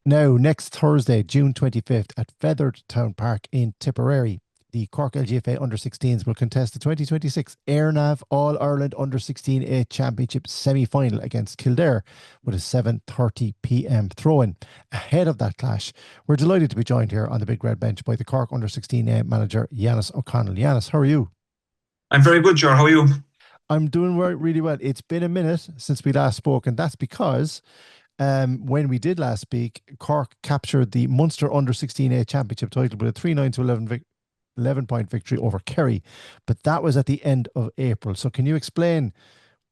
Now, next Thursday, June 25th, at Feathered Town Park in Tipperary, the Cork LGFA Under 16s will contest the 2026 AirNav All Ireland Under 16A Championship semi final against Kildare with a 7:30 p.m. throw in. Ahead of that clash, we're delighted to be joined here on the Big Red Bench by the Cork Under 16A manager, Ioannis O'Connell. Ioannis, how are you? I'm very good, Jar. How are you? I'm doing really well. It's been a minute since we last spoke, and that's because when we did last speak, Cork captured the Munster Under 16A Championship title with a 3-9 to 11 point victory over Kerry. But that was at the end of April. So can you explain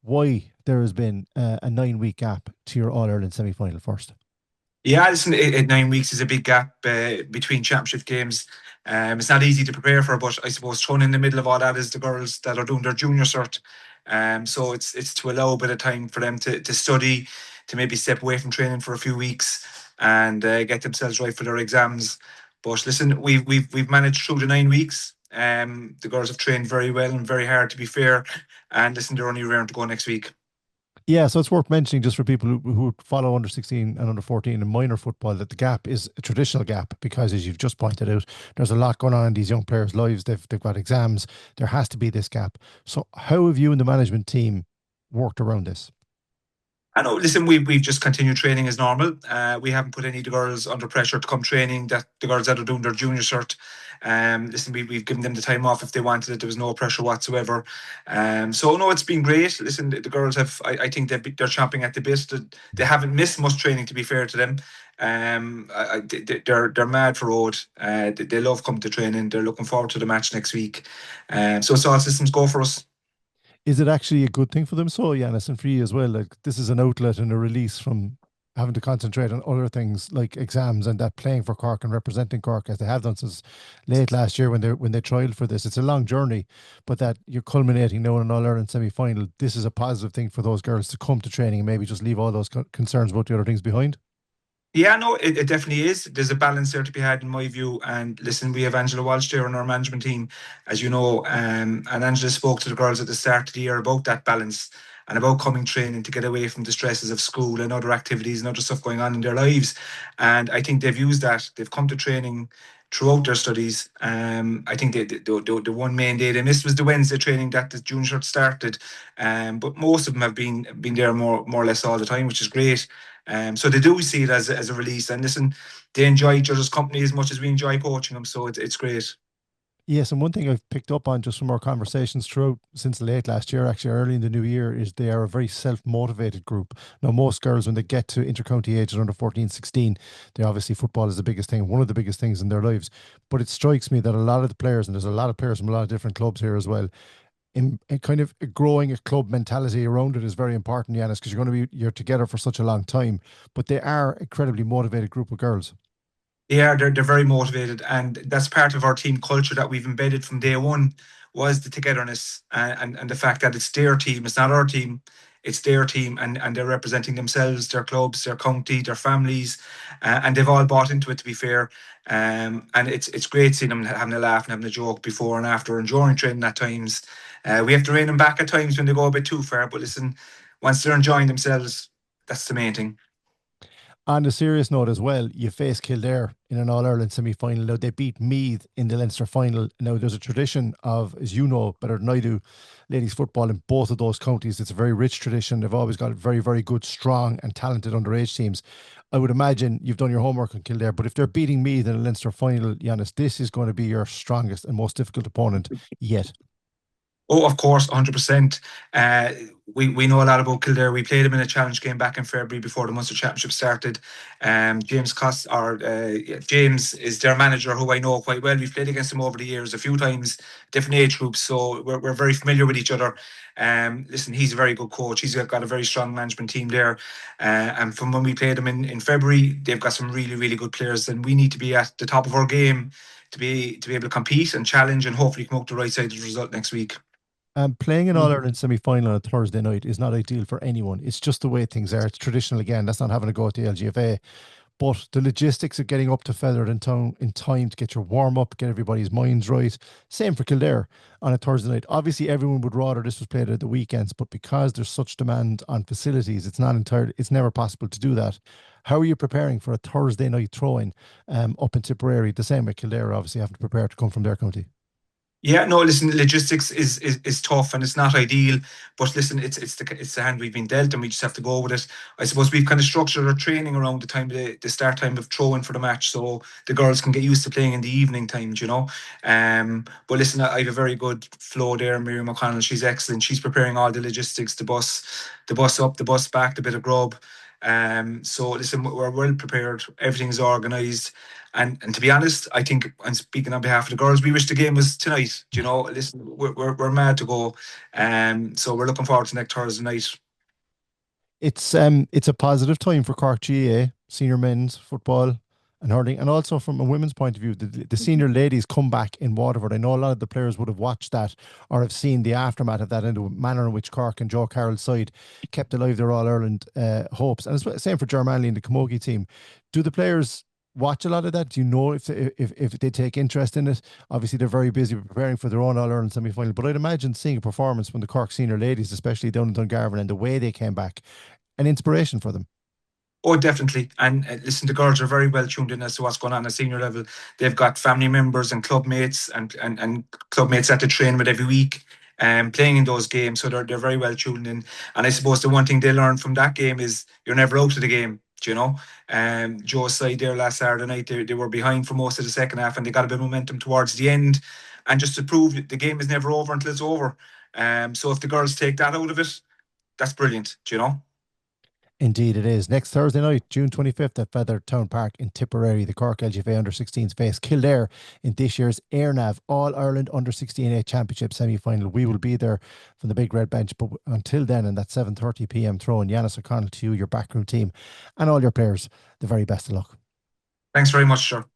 why there has been a 9 week gap to your All Ireland semi final first? Yeah, listen, 9 weeks is a big gap between championship games. It's not easy to prepare for, but I suppose thrown in the middle of all that is the girls that are doing their junior cert. So it's to allow a bit of time for them to study, to maybe step away from training for a few weeks and get themselves right for their exams. But listen, we've managed through the 9 weeks. The girls have trained very well and very hard, to be fair. And listen, they're only raring to go next week. Yeah, so it's worth mentioning just for people who follow under 16 and under 14 and minor football that the gap is a traditional gap because, as you've just pointed out, there's a lot going on in these young players' lives. They've got exams. There has to be this gap. So, how have you and the management team worked around this? I know. Listen, we've just continued training as normal. We haven't put any of the girls under pressure to come training. That the girls that are doing their junior cert, listen, we've given them the time off if they wanted it. There was no pressure whatsoever. So no, it's been great. Listen, the girls have. I think they're chomping at the bit. They haven't missed much training, to be fair to them. They're mad for road. They love coming to training. They're looking forward to the match next week. So it's all systems go for us. Is it actually a good thing for them? So, Yanis, and for you as well, like this is an outlet and a release from having to concentrate on other things like exams and that playing for Cork and representing Cork as they have done since late last year when they trialed for this. It's a long journey, but that you're culminating now in an All Ireland semi final. This is a positive thing for those girls to come to training and maybe just leave all those concerns about the other things behind. Yeah, no, it definitely is. There's a balance there to be had, in my view. And listen, we have Angela Walsh there on our management team, as you know. And Angela spoke to the girls at the start of the year about that balance and about coming training to get away from the stresses of school and other activities and other stuff going on in their lives. And I think they've used that. They've come to training throughout their studies. I think the one main day they missed was the Wednesday training that the junior started. But most of them have been there more or less all the time, which is great. So they do see it as a release, and listen, they enjoy each other's company as much as we enjoy coaching them. So it's great. Yes, and one thing I've picked up on just from our conversations throughout since late last year, actually early in the new year, is they are a very self-motivated group. Now, most girls, when they get to intercounty age at under 14, 16, they obviously football is the biggest thing, one of the biggest things in their lives. But it strikes me that a lot of the players, and there's a lot of players from a lot of different clubs here as well, in kind of growing a club mentality around it is very important, Yanis, because you're together for such a long time. But they are an incredibly motivated group of girls. Yeah, they're very motivated, and that's part of our team culture that we've embedded from day one was the togetherness and the fact that it's their team, it's not our team, it's their team, and they're representing themselves, their clubs, their county, their families, and they've all bought into it. To be fair, and it's great seeing them having a laugh and having a joke before and after and during training at times. We have to rein them back at times when they go a bit too far, but listen, once they're enjoying themselves, that's the main thing. On a serious note as well, you face Kildare in an All Ireland semi final. Now, they beat Meath in the Leinster final. Now, there's a tradition of, as you know better than I do, ladies football in both of those counties. It's a very rich tradition. They've always got very, very good, strong, and talented underage teams. I would imagine you've done your homework on Kildare, but if they're beating Meath in a Leinster final, Yanis, this is going to be your strongest and most difficult opponent yet. Oh, of course, 100%. Uh, we know a lot about Kildare. We played them in a challenge game back in February before the Munster Championship started. James is their manager, who I know quite well. We've played against him over the years a few times, different age groups, so we're very familiar with each other. Listen, he's a very good coach. He's got a very strong management team there. And from when we played them in February, they've got some really, really good players, and we need to be at the top of our game to be able to compete and challenge and hopefully come out the right side of the result next week. Playing an All Ireland semi final on a Thursday night is not ideal for anyone. It's just the way things are. It's traditional again. That's not having to go at the LGFA. But the logistics of getting up to Feathered in time to get your warm up, get everybody's minds right. Same for Kildare on a Thursday night. Obviously, everyone would rather this was played at the weekends, but because there's such demand on facilities, it's not entirely, it's never possible to do that. How are you preparing for a Thursday night throw-in up in Tipperary? The same with Kildare, obviously, having to prepare to come from their county. Yeah, no, listen, logistics is tough and it's not ideal, but listen, it's the hand we've been dealt and we just have to go with it. I suppose we've kind of structured our training around the start time of throwing for the match, so the girls can get used to playing in the evening times, you know. But listen, I have a very good flow there. Miriam O'Connell, she's excellent. She's preparing all the logistics, the bus up, the bus back, the bit of grub. So listen, we're well prepared. Everything's organised. And to be honest, I think I'm speaking on behalf of the girls. We wish the game was tonight. Do you know? Listen, we're mad to go. So we're looking forward to next Thursday night. It's a positive time for Cork GAA, senior men's football and hurling, and also from a women's point of view, the senior ladies come back in Waterford. I know a lot of the players would have watched that or have seen the aftermath of that and the manner in which Cork and Joe Carroll's side kept alive their All Ireland hopes. And it's the same for Germanley and the Camogie team. Do the players watch a lot of that? Do you know if they take interest in it? Obviously, they're very busy preparing for their own All Ireland semi final, but I'd imagine seeing a performance from the Cork senior ladies, especially down in Dungarvan, and the way they came back, an inspiration for them. Oh, definitely. And listen, the girls are very well tuned in as to what's going on at senior level. They've got family members and club mates and club mates that they train with every week playing in those games. So they're very well tuned in. And I suppose the one thing they learned from that game is you're never out of the game. Do you know? Joe's side there last Saturday night, they were behind for most of the second half and they got a bit of momentum towards the end. And just to prove the game is never over until it's over. So if the girls take that out of it, that's brilliant. Do you know? Indeed, it is. Next Thursday night, June 25th at Feathertown Park in Tipperary, the Cork LGFA Under 16s face Kildare in this year's AirNav All Ireland Under 16A Championship semi final. We will be there from the big red bench, but until then, and that 7:30 p.m. throw in, Ioannis O'Connell to you, your backroom team, and all your players, the very best of luck. Thanks very much, sir.